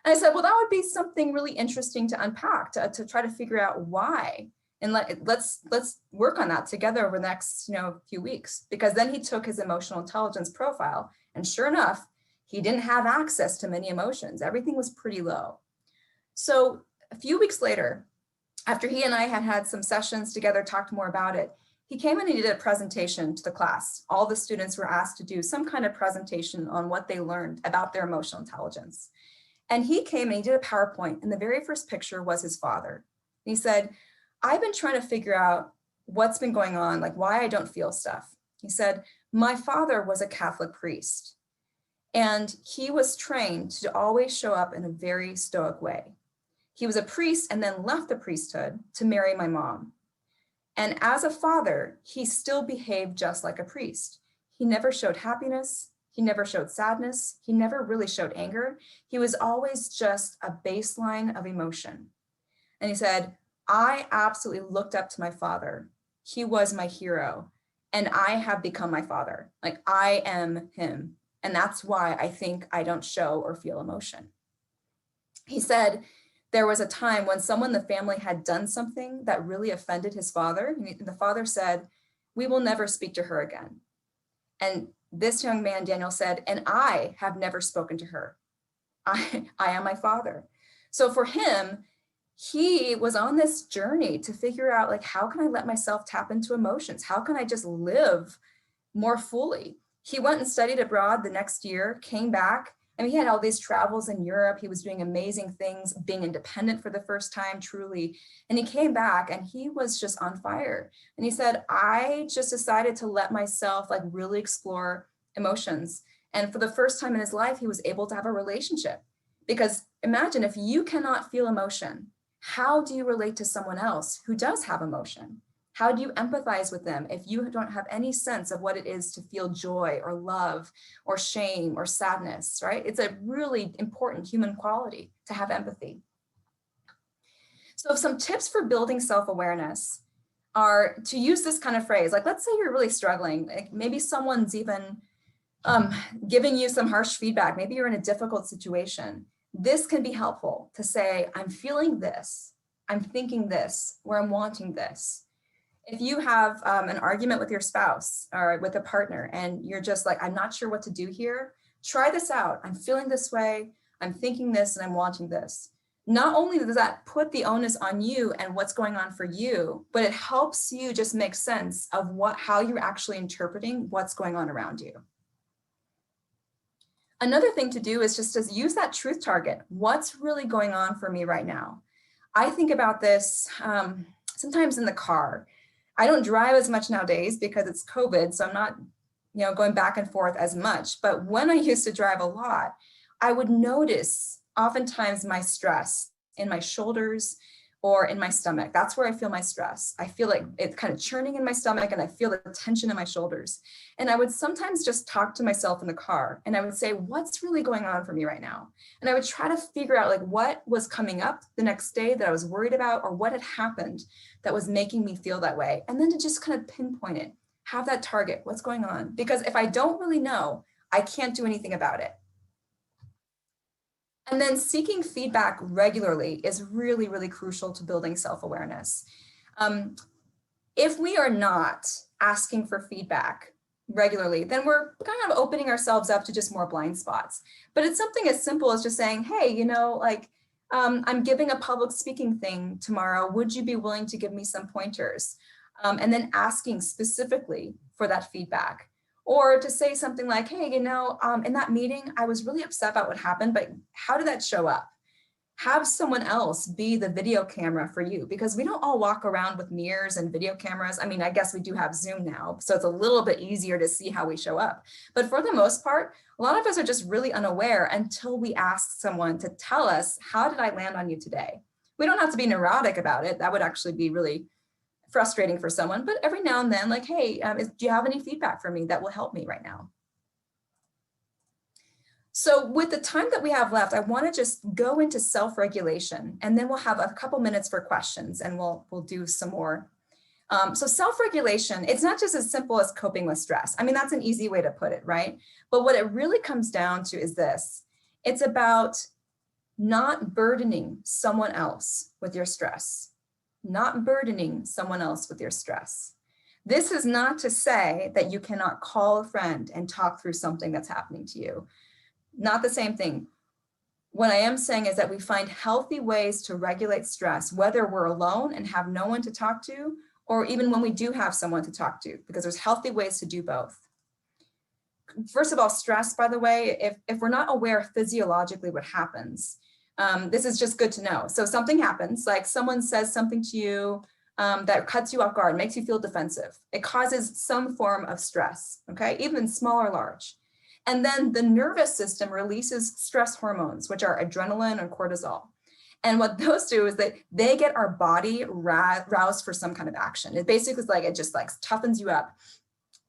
I said, well, that would be something really interesting to unpack, to try to figure out why. And let's work on that together over the next few weeks. Because then he took his emotional intelligence profile. And sure enough, he didn't have access to many emotions. Everything was pretty low. So a few weeks later, after he and I had had some sessions together, talked more about it, he came in and he did a presentation to the class. All the students were asked to do some kind of presentation on what they learned about their emotional intelligence. And he came and he did a PowerPoint, and the very first picture was his father. And he said, I've been trying to figure out what's been going on, like why I don't feel stuff. He said, my father was a Catholic priest, and he was trained to always show up in a very stoic way. He was a priest and then left the priesthood to marry my mom. And as a father, he still behaved just like a priest. He never showed happiness. He never showed sadness. He never really showed anger. He was always just a baseline of emotion. And he said, I absolutely looked up to my father. He was my hero. And I have become my father. Like, I am him. And that's why I think I don't show or feel emotion. He said there was a time when someone in the family had done something that really offended his father. And the father said, we will never speak to her again. And this young man, Daniel, said, and I have never spoken to her. I am my father. So for him, he was on this journey to figure out, like, how can I let myself tap into emotions? How can I just live more fully? He went and studied abroad the next year, came back. I mean, he had all these travels in Europe. He was doing amazing things, being independent for the first time, truly. And he came back and he was just on fire. And he said, I just decided to let myself like really explore emotions. And for the first time in his life, he was able to have a relationship. Because imagine if you cannot feel emotion, how do you relate to someone else who does have emotion? How do you empathize with them if you don't have any sense of what it is to feel joy or love or shame or sadness, right? It's a really important human quality to have empathy. So some tips for building self-awareness are to use this kind of phrase. Like, let's say you're really struggling. Like maybe someone's even giving you some harsh feedback. Maybe you're in a difficult situation. This can be helpful to say, I'm feeling this, I'm thinking this, or I'm wanting this. If you have an argument with your spouse or with a partner and you're just like, I'm not sure what to do here, try this out. I'm feeling this way, I'm thinking this, and I'm wanting this. Not only does that put the onus on you and what's going on for you, but it helps you just make sense of how you're actually interpreting what's going on around you. Another thing to do is just to use that truth target. What's really going on for me right now? I think about this sometimes in the car. I don't drive as much nowadays because it's COVID, so I'm not, going back and forth as much. But when I used to drive a lot, I would notice oftentimes my stress in my shoulders or in my stomach. That's where I feel my stress. I feel like it's kind of churning in my stomach and I feel the tension in my shoulders. And I would sometimes just talk to myself in the car and I would say, what's really going on for me right now? And I would try to figure out like what was coming up the next day that I was worried about or what had happened that was making me feel that way. And then to just kind of pinpoint it, have that target, what's going on? Because if I don't really know, I can't do anything about it. And then seeking feedback regularly is really, really crucial to building self-awareness. If we are not asking for feedback regularly, then we're kind of opening ourselves up to just more blind spots. But it's something as simple as just saying, hey, I'm giving a public speaking thing tomorrow. Would you be willing to give me some pointers? And then asking specifically for that feedback. Or to say something like, hey, in that meeting, I was really upset about what happened, but how did that show up? Have someone else be the video camera for you, because we don't all walk around with mirrors and video cameras. I mean, I guess we do have Zoom now, so it's a little bit easier to see how we show up. But for the most part, a lot of us are just really unaware until we ask someone to tell us, how did I land on you today? We don't have to be neurotic about it. That would actually be really frustrating for someone, but every now and then, like, hey, do you have any feedback for me that will help me right now? So with the time that we have left, I want to just go into self-regulation, and then we'll have a couple minutes for questions, and we'll do some more. So self-regulation, it's not just as simple as coping with stress. I mean, that's an easy way to put it, right? But what it really comes down to is this. It's about not burdening someone else with your stress. Not burdening someone else with your stress. This is not to say that you cannot call a friend and talk through something that's happening to you. Not the same thing. What I am saying is that we find healthy ways to regulate stress, whether we're alone and have no one to talk to, or even when we do have someone to talk to, because there's healthy ways to do both. First of all, stress, by the way, if we're not aware physiologically what happens, this is just good to know. So something happens, like someone says something to you that cuts you off guard, makes you feel defensive. It causes some form of stress, okay, even small or large. And then the nervous system releases stress hormones, which are adrenaline or cortisol. And what those do is that they get our body roused for some kind of action. It basically is like, it just like toughens you up.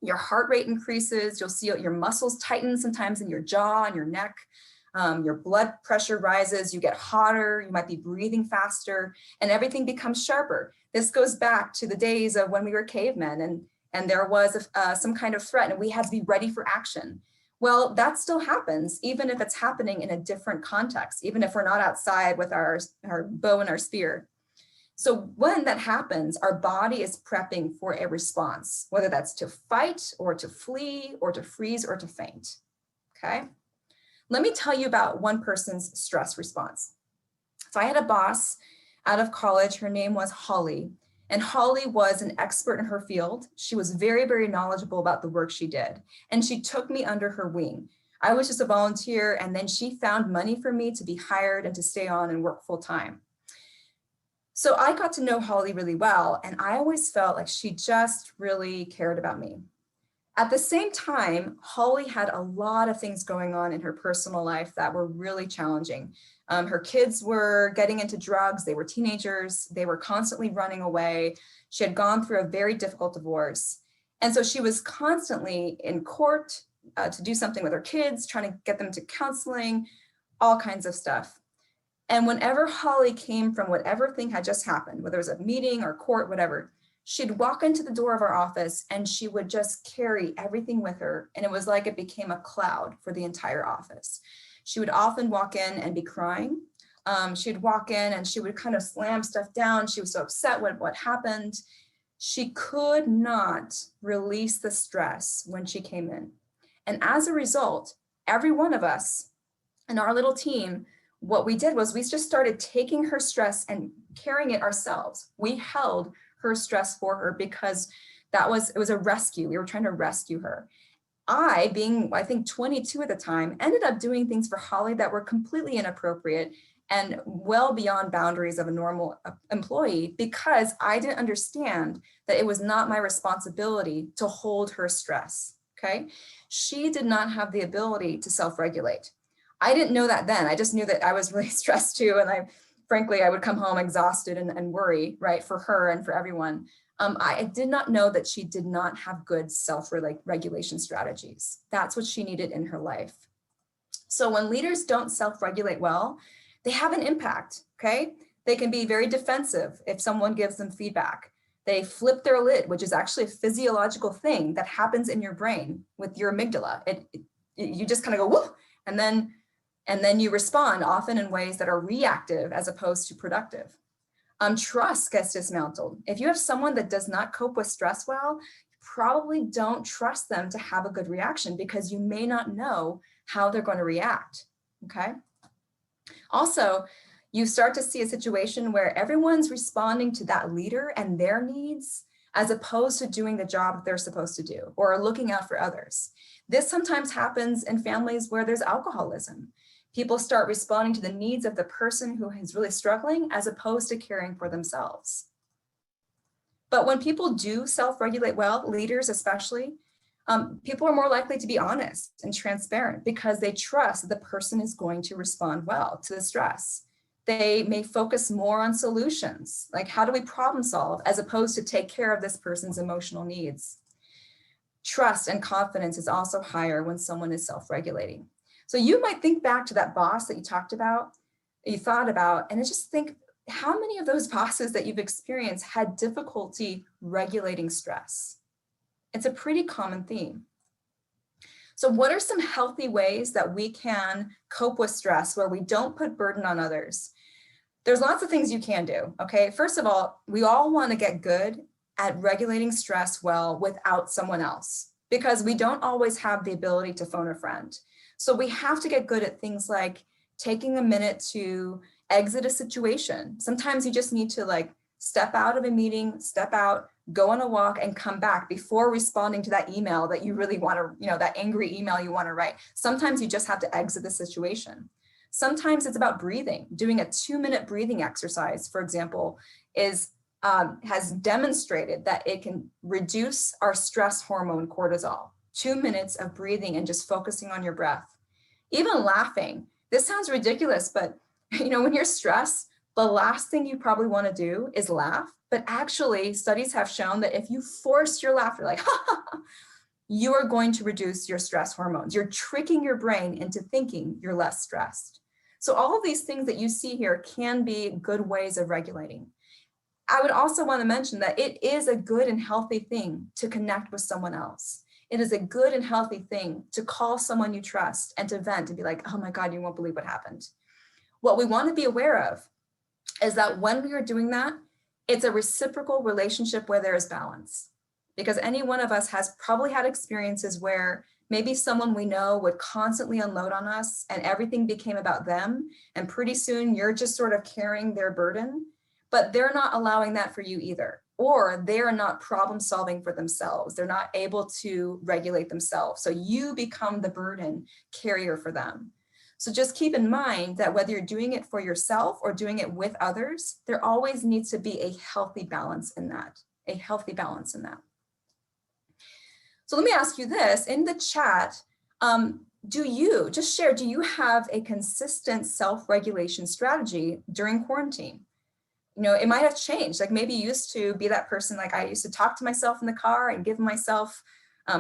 Your heart rate increases. You'll see your muscles tighten sometimes in your jaw and your neck. Your blood pressure rises, you get hotter, you might be breathing faster, and everything becomes sharper. This goes back to the days of when we were cavemen and there was some kind of threat and we had to be ready for action. Well, that still happens, even if it's happening in a different context, even if we're not outside with our bow and our spear. So when that happens, our body is prepping for a response, whether that's to fight or to flee or to freeze or to faint, okay? Let me tell you about one person's stress response. So I had a boss out of college. Her name was Holly, and Holly was an expert in her field. She was very, very knowledgeable about the work she did, and she took me under her wing. I was just a volunteer, and then she found money for me to be hired and to stay on and work full time. So I got to know Holly really well, and I always felt like she just really cared about me. At the same time, Holly had a lot of things going on in her personal life that were really challenging. Her kids were getting into drugs, they were teenagers, they were constantly running away. She had gone through a very difficult divorce. And so she was constantly in court to do something with her kids, trying to get them to counseling, all kinds of stuff. And whenever Holly came from whatever thing had just happened, whether it was a meeting or court, whatever, she'd walk into the door of our office and she would just carry everything with her. And it was like it became a cloud for the entire office. She would often walk in and be crying. She'd walk in and she would kind of slam stuff down. She was so upset with what happened. She could not release the stress when she came in. And as a result, every one of us in our little team, what we did was we just started taking her stress and carrying it ourselves. We held her stress for her because it was a rescue. We were trying to rescue her. I, being, I think 22 at the time, ended up doing things for Holly that were completely inappropriate and well beyond boundaries of a normal employee because I didn't understand that it was not my responsibility to hold her stress, okay? She did not have the ability to self-regulate. I didn't know that then. I just knew that I was really stressed too. And frankly, I would come home exhausted and worry, right, for her and for everyone. I did not know that she did not have good self-regulation strategies. That's what she needed in her life. So when leaders don't self-regulate well, they have an impact, okay? They can be very defensive if someone gives them feedback. They flip their lid, which is actually a physiological thing that happens in your brain with your amygdala. You just kind of go, whoop, and then you respond often in ways that are reactive as opposed to productive. Trust gets dismantled. If you have someone that does not cope with stress well, you probably don't trust them to have a good reaction because you may not know how they're going to react, okay? Also, you start to see a situation where everyone's responding to that leader and their needs as opposed to doing the job that they're supposed to do or looking out for others. This sometimes happens in families where there's alcoholism. People start responding to the needs of the person who is really struggling as opposed to caring for themselves. But when people do self-regulate well, leaders especially, people are more likely to be honest and transparent because they trust that the person is going to respond well to the stress. They may focus more on solutions, like how do we problem solve, as opposed to take care of this person's emotional needs. Trust and confidence is also higher when someone is self-regulating. So you might think back to that boss that you talked about, that you thought about, and just think how many of those bosses that you've experienced had difficulty regulating stress? It's a pretty common theme. So what are some healthy ways that we can cope with stress where we don't put burden on others? There's lots of things you can do, okay? First of all, we all want to get good at regulating stress well without someone else because we don't always have the ability to phone a friend. So we have to get good at things like taking a minute to exit a situation. Sometimes you just need to step out of a meeting, step out, go on a walk and come back before responding to that email that you really want to, that angry email you want to write. Sometimes you just have to exit the situation. Sometimes it's about breathing. Doing a 2-minute breathing exercise, for example, has demonstrated that it can reduce our stress hormone cortisol. 2 minutes of breathing and just focusing on your breath. Even laughing. This sounds ridiculous, but when you're stressed, the last thing you probably want to do is laugh. But actually, studies have shown that if you force your laughter, like, ha, ha, ha, you are going to reduce your stress hormones. You're tricking your brain into thinking you're less stressed. So all of these things that you see here can be good ways of regulating. I would also want to mention that it is a good and healthy thing to connect with someone else. It is a good and healthy thing to call someone you trust and to vent and be like, oh my God, you won't believe what happened. What we want to be aware of is that when we are doing that, it's a reciprocal relationship where there is balance. Because any one of us has probably had experiences where maybe someone we know would constantly unload on us and everything became about them. And pretty soon you're just sort of carrying their burden, but they're not allowing that for you either. Or they're not problem solving for themselves. They're not able to regulate themselves. So you become the burden carrier for them. So just keep in mind that whether you're doing it for yourself or doing it with others, there always needs to be a healthy balance in that, a healthy balance in that. So let me ask you this, in the chat, do you have a consistent self-regulation strategy during quarantine? You know, it might have changed. Like maybe you used to be that person, like I used to talk to myself in the car and give myself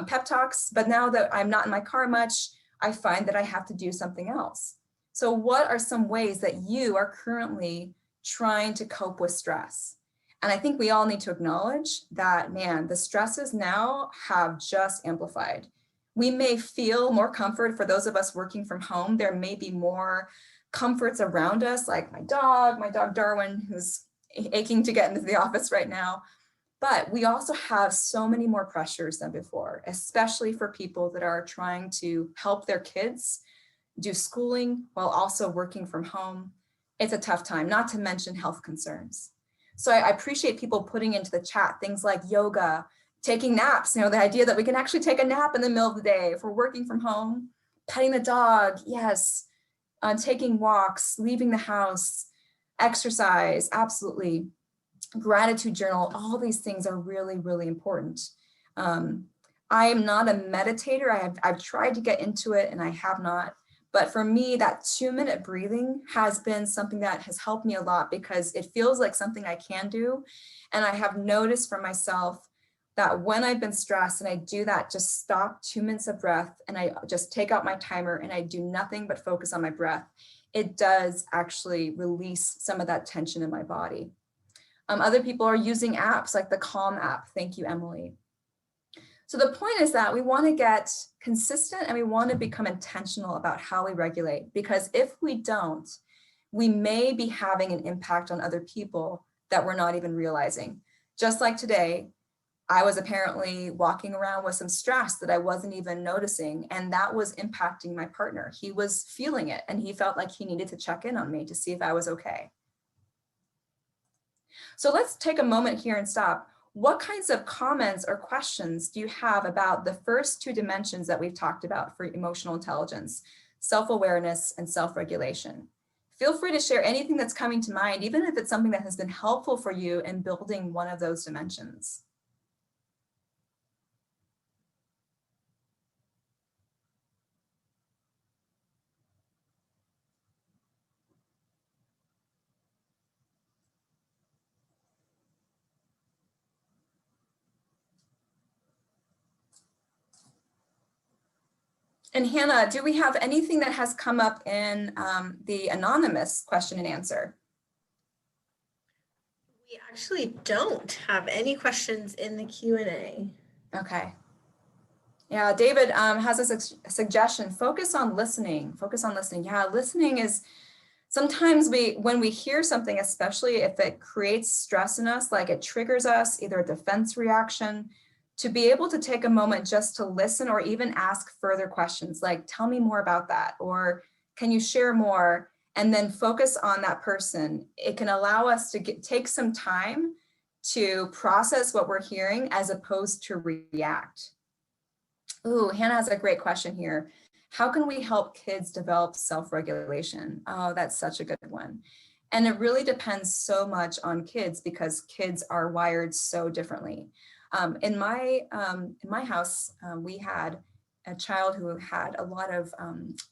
pep talks, but now that I'm not in my car much, I find that I have to do something else. So what are some ways that you are currently trying to cope with stress? And I think we all need to acknowledge that, man, the stresses now have just amplified. We may feel more comfort for those of us working from home. There may be more comforts around us, like my dog Darwin, who's aching to get into the office right now. But we also have so many more pressures than before, especially for people that are trying to help their kids do schooling while also working from home. It's a tough time, not to mention health concerns. So I appreciate people putting into the chat things like yoga, taking naps, you know, the idea that we can actually take a nap in the middle of the day if we're working from home, petting the dog, yes, taking walks, leaving the house, exercise, absolutely. Gratitude journal, all these things are really, really important. I am not a meditator. I've tried to get into it and I have not. But for me, that 2-minute breathing has been something that has helped me a lot because it feels like something I can do. And I have noticed for myself that when I've been stressed and I do that, just stop 2 minutes of breath and I just take out my timer and I do nothing but focus on my breath, it does actually release some of that tension in my body. Other people are using apps like the Calm app. Thank you, Emily. So the point is that we want to get consistent and we want to become intentional about how we regulate, because if we don't, we may be having an impact on other people that we're not even realizing. Just like today, I was apparently walking around with some stress that I wasn't even noticing, and that was impacting my partner. He was feeling it and he felt like he needed to check in on me to see if I was okay. So let's take a moment here and stop. What kinds of comments or questions do you have about the first two dimensions that we've talked about for emotional intelligence, self-awareness and self-regulation? Feel free to share anything that's coming to mind, even if it's something that has been helpful for you in building one of those dimensions. And Hannah, do we have anything that has come up in the anonymous question and answer? We actually don't have any questions in the Q&A. Okay. Yeah, David has a suggestion. Focus on listening. Focus on listening. Yeah, listening is sometimes when we hear something, especially if it creates stress in us, like it triggers us, either a defense reaction, to be able to take a moment just to listen or even ask further questions like, tell me more about that, or can you share more? And then focus on that person. It can allow us to take some time to process what we're hearing as opposed to react. Ooh, Hannah has a great question here. How can we help kids develop self-regulation? Oh, that's such a good one. And it really depends so much on kids because kids are wired so differently. In my house, we had a child who had a lot of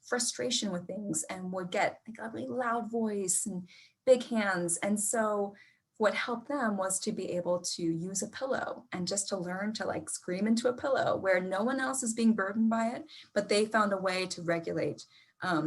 frustration with things and would get like a really loud voice and big hands. And so what helped them was to be able to use a pillow and just to learn to like scream into a pillow where no one else is being burdened by it, but they found a way to regulate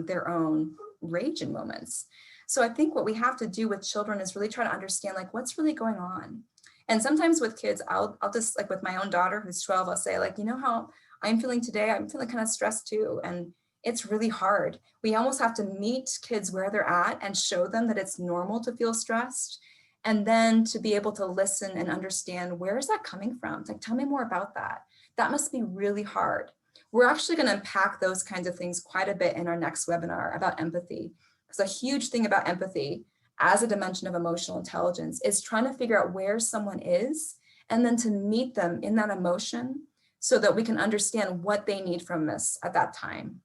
their own rage in moments. So I think what we have to do with children is really try to understand like what's really going on. And sometimes with kids, I'll just like with my own daughter who's 12, I'll say like, you know how I'm feeling today? I'm feeling kind of stressed too. And it's really hard. We almost have to meet kids where they're at and show them that it's normal to feel stressed. And then to be able to listen and understand, where is that coming from? It's like, tell me more about that. That must be really hard. We're actually going to unpack those kinds of things quite a bit in our next webinar about empathy. Because a huge thing about empathy as a dimension of emotional intelligence is trying to figure out where someone is and then to meet them in that emotion so that we can understand what they need from us at that time.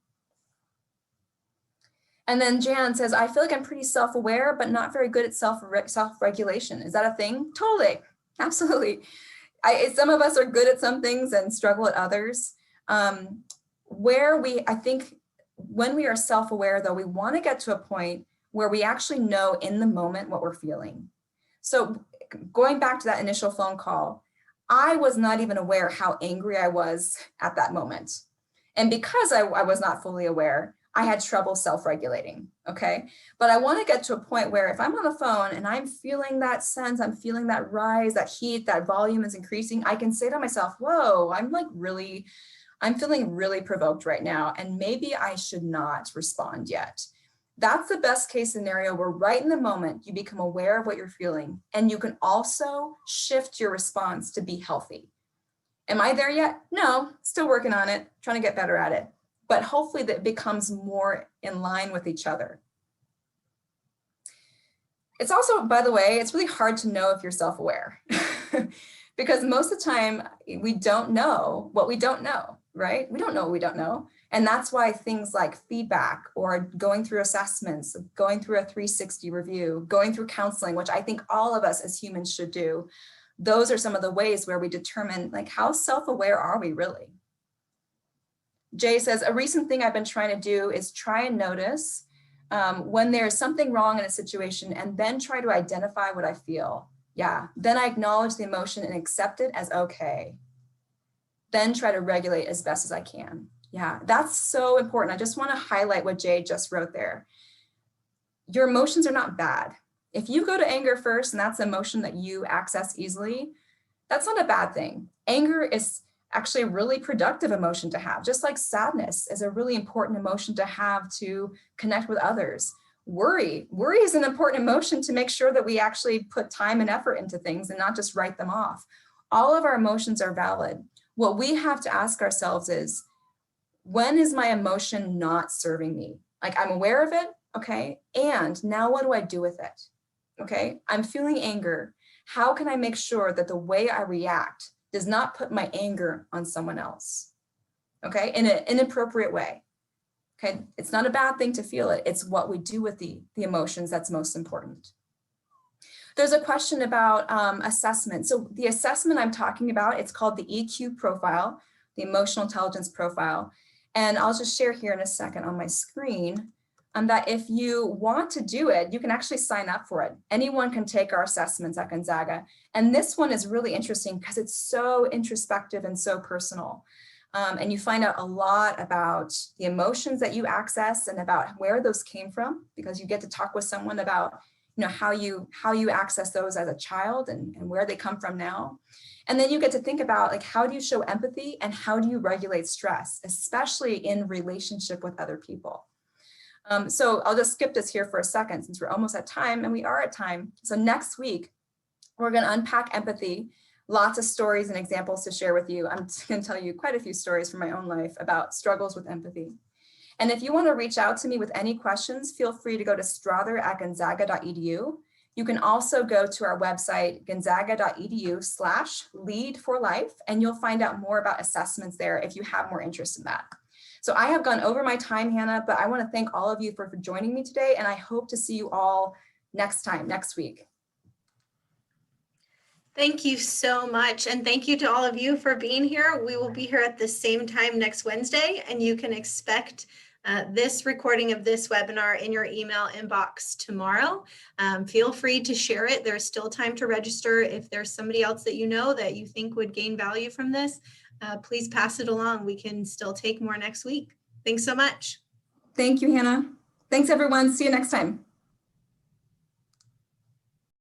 And then Jan says, I feel like I'm pretty self-aware, but not very good at self-regulation. Is that a thing? Totally, absolutely. Some of us are good at some things and struggle at others. I think when we are self-aware though, we want to get to a point where we actually know in the moment what we're feeling. So going back to that initial phone call, I was not even aware how angry I was at that moment. And because I was not fully aware, I had trouble self-regulating, okay? But I want to get to a point where if I'm on the phone and I'm feeling that sense, I'm feeling that rise, that heat, that volume is increasing, I can say to myself, whoa, I'm feeling really provoked right now, and maybe I should not respond yet. That's the best case scenario where right in the moment, you become aware of what you're feeling, and you can also shift your response to be healthy. Am I there yet? No, still working on it, trying to get better at it. But hopefully that becomes more in line with each other. It's also, by the way, it's really hard to know if you're self-aware because most of the time we don't know what we don't know, right? We don't know what we don't know. And that's why things like feedback or going through assessments, going through a 360 review, going through counseling, which I think all of us as humans should do. Those are some of the ways where we determine like how self-aware are we really? Jay says, a recent thing I've been trying to do is try and notice when there's something wrong in a situation and then try to identify what I feel. Yeah, then I acknowledge the emotion and accept it as okay. Then try to regulate as best as I can. Yeah, that's so important. I just want to highlight what Jay just wrote there. Your emotions are not bad. If you go to anger first and that's an emotion that you access easily, that's not a bad thing. Anger is actually a really productive emotion to have, just like sadness is a really important emotion to have to connect with others. Worry is an important emotion to make sure that we actually put time and effort into things and not just write them off. All of our emotions are valid. What we have to ask ourselves is, when is my emotion not serving me? Like, I'm aware of it, okay? And now what do I do with it? Okay, I'm feeling anger. How can I make sure that the way I react does not put my anger on someone else, okay, in an inappropriate way, okay? It's not a bad thing to feel it. It's what we do with the emotions that's most important. There's a question about assessment. So the assessment I'm talking about, it's called the EQ profile, the emotional intelligence profile. And I'll just share here in a second on my screen that if you want to do it, you can actually sign up for it. Anyone can take our assessments at Gonzaga. And this one is really interesting because it's so introspective and so personal. And you find out a lot about the emotions that you access and about where those came from, because you get to talk with someone about how you access those as a child and where they come from now. And then you get to think about like, how do you show empathy and how do you regulate stress, especially in relationship with other people. So I'll just skip this here for a second since we're almost at time, and we are at time. So next week, we're going to unpack empathy, lots of stories and examples to share with you. I'm going to tell you quite a few stories from my own life about struggles with empathy. And if you want to reach out to me with any questions, feel free to go to strather@gonzaga.edu. You can also go to our website, gonzaga.edu/lead4life, and you'll find out more about assessments there if you have more interest in that. So I have gone over my time, Hannah, but I want to thank all of you for joining me today, and I hope to see you all next week. Thank you so much. And thank you to all of you for being here. We will be here at the same time next Wednesday, and you can expect this recording of this webinar in your email inbox tomorrow. Feel free to share it. There's still time to register. If there's somebody else that you know that you think would gain value from this, please pass it along. We can still take more next week. Thanks so much. Thank you, Hannah. Thanks, everyone. See you next time.